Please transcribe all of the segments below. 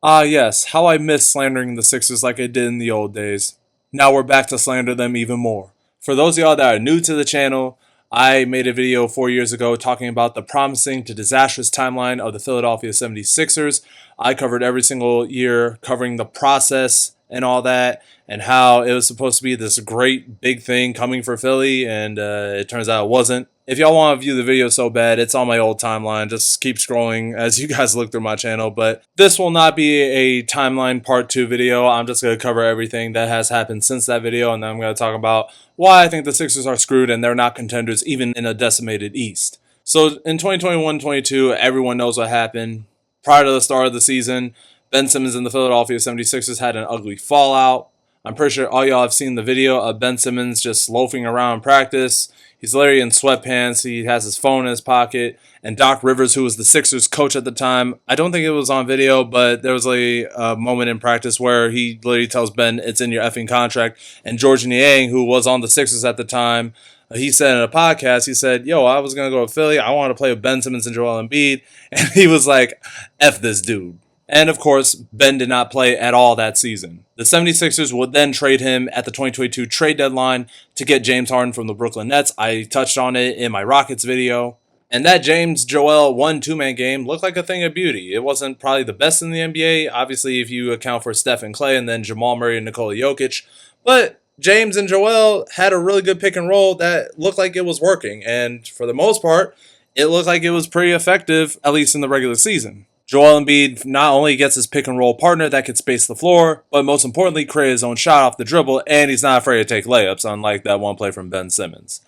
Ah, yes, how I miss slandering the Sixers like I did in the old days. Now we're back to slander them even more. For those of y'all that are new to the channel, I made a video 4 years ago talking about the promising to disastrous timeline of the Philadelphia 76ers. I covered every single year, covering the process and all that, and how it was supposed to be this great big thing coming for Philly, and it turns out it wasn't. If y'all want to view the video so bad, it's on my old timeline. Just keep scrolling as you guys look through my channel. But this will not be a timeline part 2 video. I'm just going to cover everything that has happened since that video, and then I'm going to talk about why I think the Sixers are screwed and they're not contenders even in a decimated East. So in 2021-22, everyone knows what happened. Prior to the start of the season, Ben Simmons and the Philadelphia 76ers had an ugly fallout. I'm pretty sure all y'all have seen the video of Ben Simmons just loafing around in practice. He's literally in sweatpants. He has his phone in his pocket. And Doc Rivers, who was the Sixers coach at the time, I don't think it was on video, but there was a moment in practice where he literally tells Ben, it's in your effing contract. And George Niang, who was on the Sixers at the time, he said in a podcast, he said, yo, I was going to go to Philly. I want to play with Ben Simmons and Joel Embiid. And he was like, F this dude. And of course, Ben did not play at all that season. The 76ers would then trade him at the 2022 trade deadline to get James Harden from the Brooklyn Nets. I touched on it in my Rockets video. And that James-Joel 1-2-man game looked like a thing of beauty. It wasn't probably the best in the NBA, obviously if you account for Steph and Clay and then Jamal Murray and Nikola Jokic. But James and Joel had a really good pick and roll that looked like it was working. And for the most part, it looked like it was pretty effective, at least in the regular season. Joel Embiid not only gets his pick and roll partner that can space the floor, but most importantly, create his own shot off the dribble, and he's not afraid to take layups, unlike that one play from Ben Simmons.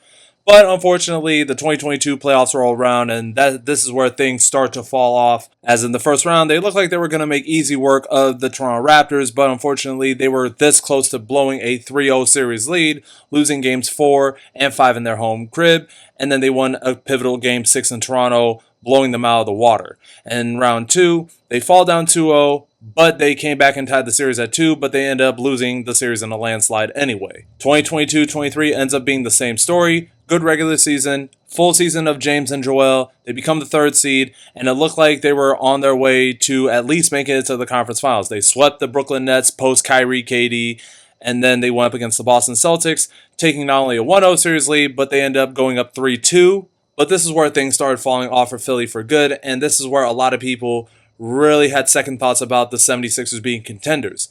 But unfortunately, the 2022 playoffs roll around, and this is where things start to fall off. As in the first round, they looked like they were going to make easy work of the Toronto Raptors, but unfortunately, they were this close to blowing a 3-0 series lead, losing games 4 and 5 in their home crib, and then they won a pivotal game 6 in Toronto, blowing them out of the water. And in round 2, they fall down 2-0, but they came back and tied the series at 2, but they end up losing the series in a landslide anyway. 2022-23 ends up being the same story. Good regular season, full season of James and Joel. They become the 3rd seed, and it looked like they were on their way to at least making it to the conference finals. They swept the Brooklyn Nets post Kyrie KD, and then they went up against the Boston Celtics, taking not only a 1-0 series lead, but they end up going up 3-2. But this is where things started falling off for Philly for good, and this is where a lot of people really had second thoughts about the 76ers being contenders.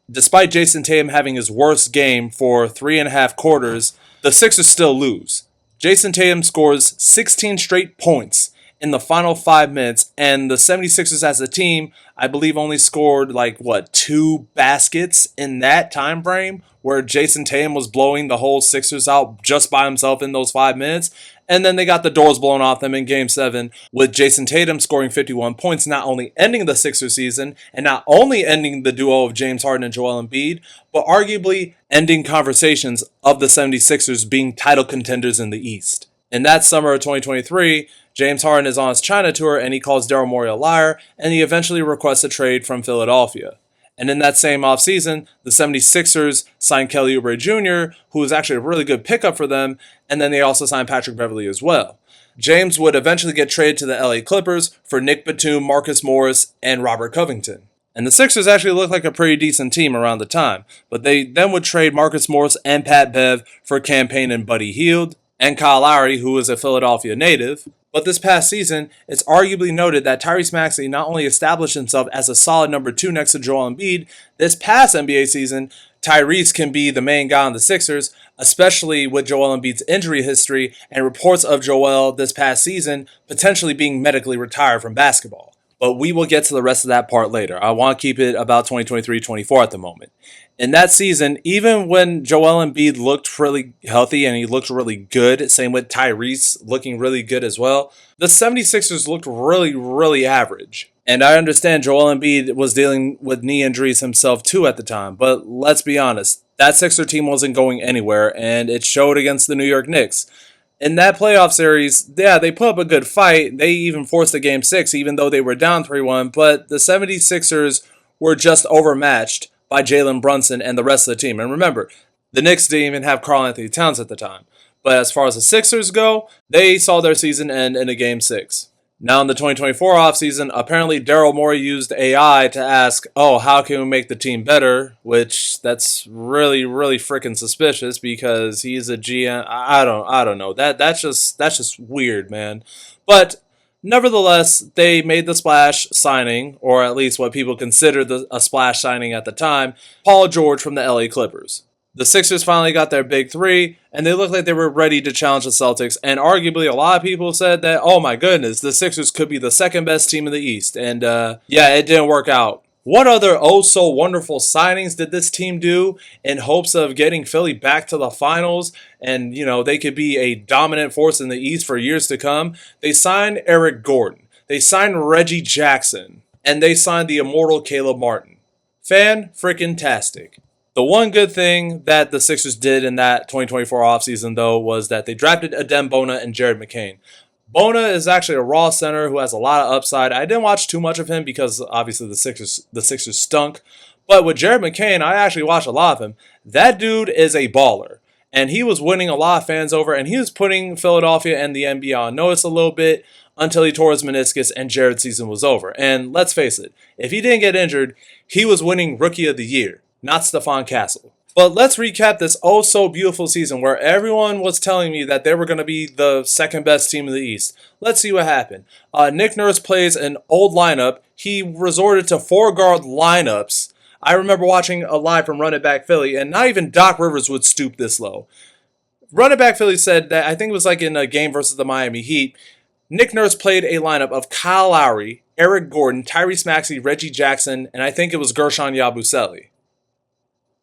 Despite Jason Tatum having his worst game for 3.5 quarters, the Sixers still lose. Jason Tatum scores 16 straight points in the final 5 minutes, and the 76ers as a team, I believe, only scored 2 baskets in that time frame, where Jason Tatum was blowing the whole Sixers out just by himself in those 5 minutes. And then they got the doors blown off them in Game 7 with Jason Tatum scoring 51 points, not only ending the Sixers season and not only ending the duo of James Harden and Joel Embiid, but arguably ending conversations of the 76ers being title contenders in the East. In that summer of 2023, James Harden is on his China tour and he calls Daryl Morey a liar, and he eventually requests a trade from Philadelphia. And in that same offseason, the 76ers signed Kelly Oubre Jr., who was actually a really good pickup for them, and then they also signed Patrick Beverley as well. James would eventually get traded to the LA Clippers for Nick Batum, Marcus Morris, and Robert Covington. And the Sixers actually looked like a pretty decent team around the time, but they then would trade Marcus Morris and Pat Bev for Cam Payne and Buddy Hield, and Kyle Lowry, who is a Philadelphia native. But this past season, it's arguably noted that Tyrese Maxey not only established himself as a solid number 2 next to Joel Embiid, this past NBA season, Tyrese can be the main guy on the Sixers, especially with Joel Embiid's injury history and reports of Joel this past season potentially being medically retired from basketball. But we will get to the rest of that part later. I want to keep it about 2023-24 at the moment. In that season, even when Joel Embiid looked really healthy and he looked really good, same with Tyrese looking really good as well, the 76ers looked really average. And I understand Joel Embiid was dealing with knee injuries himself too at the time, but let's be honest, that Sixer team wasn't going anywhere, and it showed against the New York Knicks. In that playoff series, yeah, they put up a good fight. They even forced a Game 6, even though they were down 3-1, but the 76ers were just overmatched by Jalen Brunson and the rest of the team. And remember, the Knicks didn't even have Karl Anthony Towns at the time. But as far as the Sixers go, they saw their season end in a Game 6. Now in the 2024 offseason, apparently Daryl Morey used AI to ask, oh, how can we make the team better? Which that's really, really freaking suspicious because he's a GM. I don't know. That's just weird, man. But nevertheless, they made the splash signing, or at least what people considered a splash signing at the time, Paul George from the LA Clippers. The Sixers finally got their big three, and they looked like they were ready to challenge the Celtics. And arguably, a lot of people said that, oh my goodness, the Sixers could be the second best team in the East. And yeah, it didn't work out. What other oh so wonderful signings did this team do in hopes of getting Philly back to the finals and, you know, they could be a dominant force in the East for years to come? They signed Eric Gordon. They signed Reggie Jackson. And they signed the immortal Caleb Martin. Fan-freaking-tastic. The one good thing that the Sixers did in that 2024 offseason, though, was that they drafted Adem Bona and Jared McCain. Bona is actually a raw center who has a lot of upside. I didn't watch too much of him because obviously the Sixers stunk. But with Jared McCain, I actually watched a lot of him. That dude is a baller. And he was winning a lot of fans over, and he was putting Philadelphia and the NBA on notice a little bit until he tore his meniscus and Jared's season was over. And let's face it, if he didn't get injured, he was winning Rookie of the Year, not Stephon Castle. But let's recap this oh so beautiful season where everyone was telling me that they were going to be the second best team in the East. Let's see what happened. Nick Nurse plays an old lineup. He resorted to 4-guard lineups. I remember watching a live from Run It Back Philly, and not even Doc Rivers would stoop this low. Run It Back Philly said that, I think it was like in a game versus the Miami Heat, Nick Nurse played a lineup of Kyle Lowry, Eric Gordon, Tyrese Maxey, Reggie Jackson, and I think it was Gershon Yabusele.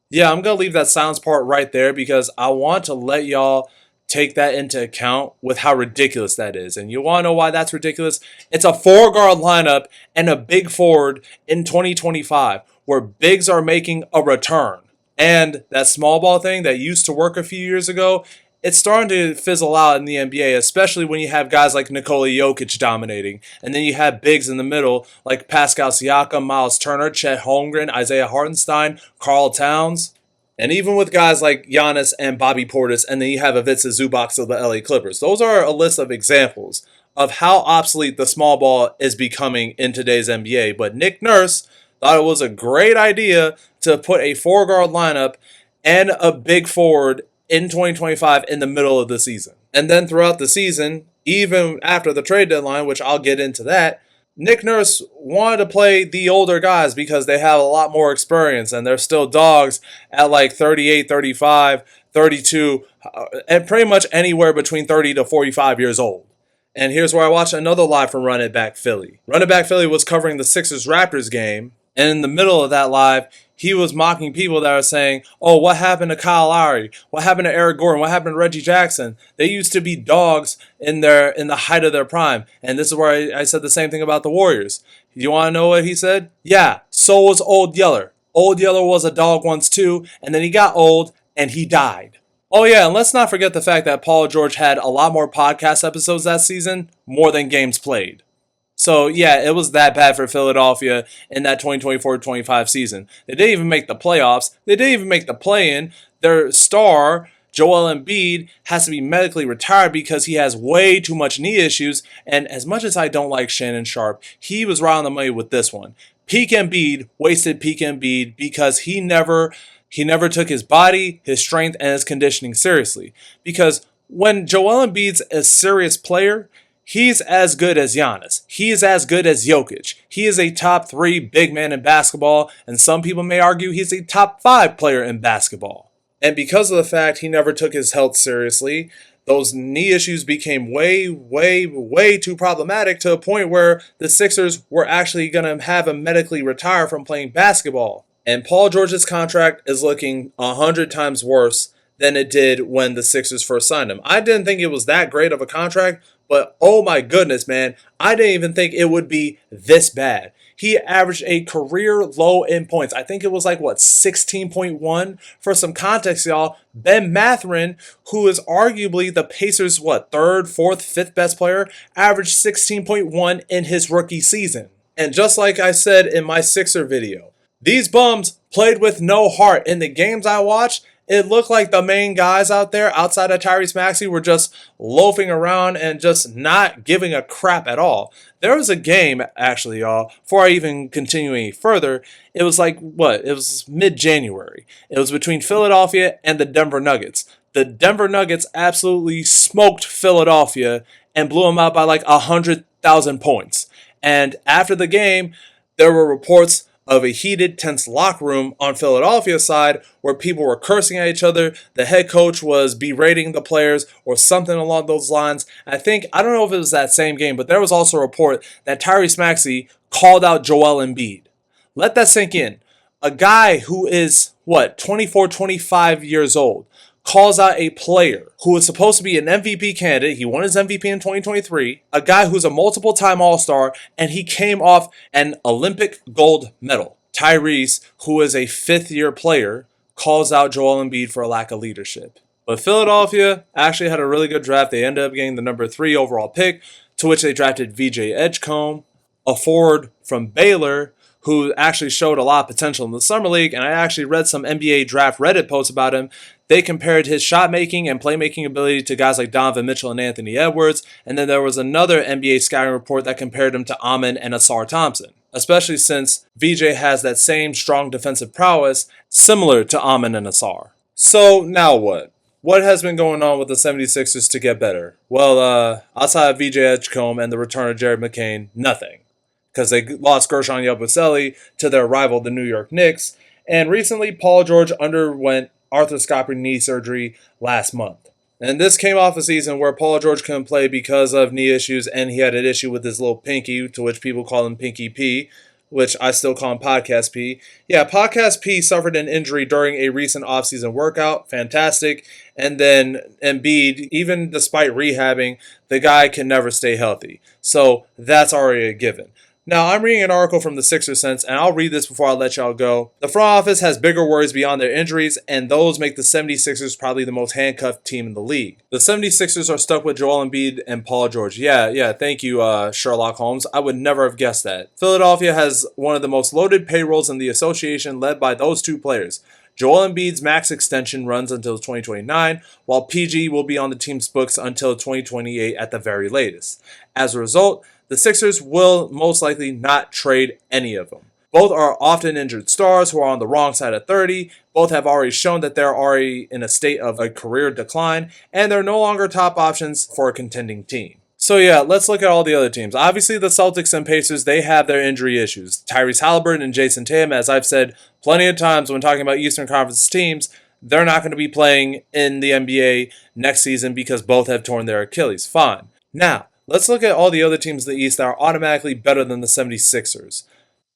Yeah, I'm going to leave that silence part right there because I want to let y'all take that into account with how ridiculous that is. And you want to know why that's ridiculous? It's a 4-guard lineup and a big forward in 2025 where bigs are making a return. And that small ball thing that used to work a few years ago, it's starting to fizzle out in the NBA, especially when you have guys like Nikola Jokic dominating. And then you have bigs in the middle like Pascal Siakam, Miles Turner, Chet Holmgren, Isaiah Hartenstein, Karl Towns. And even with guys like Giannis and Bobby Portis, and then you have Ivica Zubac of the LA Clippers. Those are a list of examples of how obsolete the small ball is becoming in today's NBA. But Nick Nurse thought it was a great idea to put a 4-guard lineup and a big forward in 2025 in the middle of the season. And then throughout the season, even after the trade deadline, which I'll get into that, Nick Nurse wanted to play the older guys because they have a lot more experience and they're still dogs at like 38, 35, 32, and pretty much anywhere between 30 to 45 years old. And here's where I watched another live from Run It Back Philly. Run It Back Philly was covering the Sixers-Raptors game, and in the middle of that live, he was mocking people that are saying, oh, what happened to Kyle Lowry? What happened to Eric Gordon? What happened to Reggie Jackson? They used to be dogs in the height of their prime. And this is where I said the same thing about the Warriors. You want to know what he said? Yeah, so was Old Yeller. Old Yeller was a dog once too, and then he got old and he died. Oh yeah, and let's not forget the fact that Paul George had a lot more podcast episodes that season, more than games played. So, yeah, it was that bad for Philadelphia in that 2024-25 season. They didn't even make the playoffs. They didn't even make the play-in. Their star, Joel Embiid, has to be medically retired because he has way too much knee issues. And as much as I don't like Shannon Sharp, he was right on the money with this one. Peak Embiid wasted peak Embiid because he never took his body, his strength, and his conditioning seriously. Because when Joel Embiid's a serious player, he's as good as Giannis. He is as good as Jokic. He is a top 3 big man in basketball, and some people may argue he's a top 5 player in basketball. And because of the fact he never took his health seriously, those knee issues became way, way, way too problematic to a point where the Sixers were actually going to have him medically retire from playing basketball. And Paul George's contract is looking 100 times worse than it did when the Sixers first signed him. I didn't think it was that great of a contract, but oh my goodness, man, I didn't even think it would be this bad. He averaged a career low in points. I think it was like, 16.1? For some context, y'all, Ben Mathurin, who is arguably the Pacers' 3rd, 4th, 5th best player, averaged 16.1 in his rookie season. And just like I said in my Sixer video, these bums played with no heart in the games I watched. it looked like the main guys out there outside of Tyrese Maxey were just loafing around and just not giving a crap at all. There was a game, actually, y'all, before I even continue any further, it was like, what? It was mid-January. It was between Philadelphia and the Denver Nuggets. The Denver Nuggets absolutely smoked Philadelphia and blew them out by like 100,000 points. And after the game, there were reports of a heated, tense locker room on Philadelphia's side where people were cursing at each other. The head coach was berating the players or something along those lines. I don't know if it was that same game, but there was also a report that Tyrese Maxey called out Joel Embiid. Let that sink in. A guy who is, 24, 25 years old, calls out a player who is supposed to be an MVP candidate. He won his MVP in 2023. A guy who's a multiple-time All-Star, and he came off an Olympic gold medal. Tyrese, who is a fifth-year player, calls out Joel Embiid for a lack of leadership. But Philadelphia actually had a really good draft. They ended up getting the number 3 overall pick, to which they drafted VJ Edgecombe, a forward from Baylor, who actually showed a lot of potential in the Summer League, and I actually read some NBA draft Reddit posts about him. They compared his shot-making and playmaking ability to guys like Donovan Mitchell and Anthony Edwards, and then there was another NBA scouting report that compared him to Amen and Asar Thompson, especially since VJ has that same strong defensive prowess similar to Amen and Asar. So now what? What has been going on with the 76ers to get better? Well, outside of VJ Edgecombe and the return of Jared McCain, nothing. Because they lost Gershon Yabusele to their rival, the New York Knicks. And recently, Paul George underwent arthroscopic knee surgery last month. And this came off a season where Paul George couldn't play because of knee issues, and he had an issue with his little pinky, to which people call him Pinky P, which I still call him Podcast P. Yeah, Podcast P suffered an injury during a recent offseason workout. Fantastic. And then Embiid, even despite rehabbing, the guy can never stay healthy. So that's already a given. Now, I'm reading an article from the Sixers Sense, and I'll read this before I let y'all go. The front office has bigger worries beyond their injuries, and those make the 76ers probably the most handcuffed team in the league. The 76ers are stuck with Joel Embiid and Paul George. Yeah, thank you, Sherlock Holmes. I would never have guessed that. Philadelphia has one of the most loaded payrolls in the association, led by those two players. Joel Embiid's max extension runs until 2029, while PG will be on the team's books until 2028 at the very latest. As a result, the Sixers will most likely not trade any of them. Both are often injured stars who are on the wrong side of 30. Both have already shown that they're already in a state of a career decline, and they're no longer top options for a contending team. So yeah, let's look at all the other teams. Obviously, the Celtics and Pacers, they have their injury issues. Tyrese Halliburton and Jason Tatum, as I've said plenty of times when talking about Eastern Conference teams, they're not going to be playing in the NBA next season because both have torn their Achilles. Fine. Now, let's look at all the other teams in the East that are automatically better than the 76ers.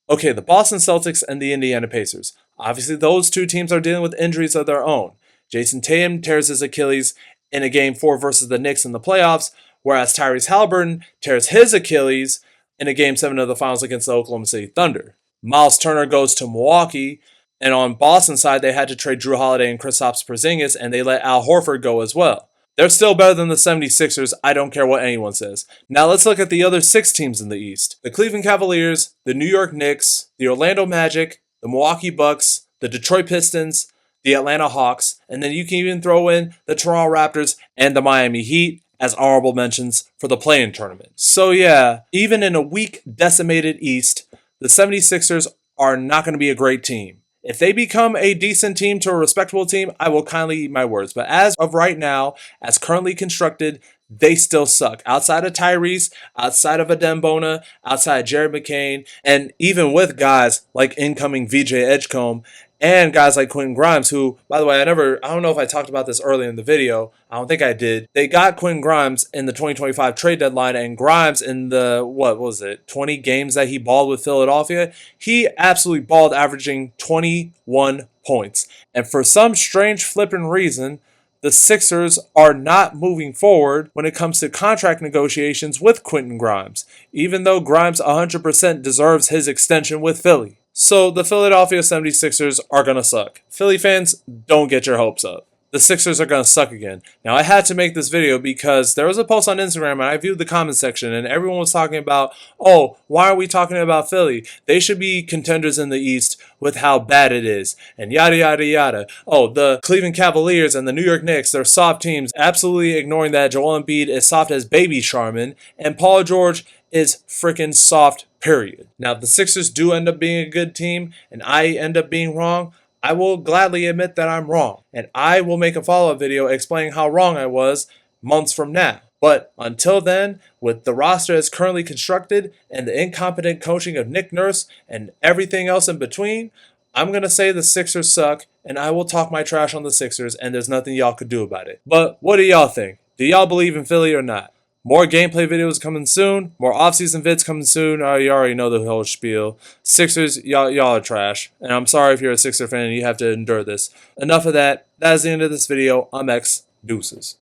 Okay, the Boston Celtics and the Indiana Pacers. Obviously, those two teams are dealing with injuries of their own. Jason Tatum tears his Achilles in a Game 4 versus the Knicks in the playoffs, whereas Tyrese Halliburton tears his Achilles in a Game 7 of the finals against the Oklahoma City Thunder. Miles Turner goes to Milwaukee, and on Boston's side, they had to trade Drew Holiday and Kristaps Porzingis, and they let Al Horford go as well. They're still better than the 76ers, I don't care what anyone says. Now let's look at the other 6 teams in the East. The Cleveland Cavaliers, the New York Knicks, the Orlando Magic, the Milwaukee Bucks, the Detroit Pistons, the Atlanta Hawks, and then you can even throw in the Toronto Raptors and the Miami Heat as honorable mentions for the play-in tournament. So yeah, even in a weak, decimated East, the 76ers are not going to be a great team. If they become a decent team to a respectable team, I will kindly eat my words. But as of right now, as currently constructed, they still suck. Outside of Tyrese, outside of Adembona, outside of Jared McCain, and even with guys like incoming VJ Edgecombe and guys like Quentin Grimes, who, by the way, I don't know if I talked about this earlier in the video. I don't think I did. They got Quentin Grimes in the 2025 trade deadline, and Grimes in the, 20 games that he balled with Philadelphia, he absolutely balled, averaging 21 points. And for some strange flipping reason, the Sixers are not moving forward when it comes to contract negotiations with Quentin Grimes, even though Grimes 100% deserves his extension with Philly. So the Philadelphia 76ers are going to suck. Philly fans, don't get your hopes up. the Sixers are going to suck again. Now, I had to make this video because there was a post on Instagram and I viewed the comment section and everyone was talking about, oh, why are we talking about Philly? They should be contenders in the East with how bad it is, and yada, yada, yada. Oh, the Cleveland Cavaliers and the New York Knicks, they're soft teams, absolutely ignoring that Joel Embiid is soft as baby Charmin, and Paul George is freaking soft, period. Now, if the Sixers do end up being a good team and I end up being wrong, I will gladly admit that I'm wrong, and I will make a follow-up video explaining how wrong I was months from now. But until then, with the roster as currently constructed and the incompetent coaching of Nick Nurse and everything else in between, I'm going to say the Sixers suck, and I will talk my trash on the Sixers, and there's nothing y'all could do about it. But what do y'all think? Do y'all believe in Philly or not? More gameplay videos coming soon. More off-season vids coming soon. You already know the whole spiel. Sixers, y'all are trash. And I'm sorry if you're a Sixer fan and you have to endure this. Enough of that. That is the end of this video. I'm X. Deuces.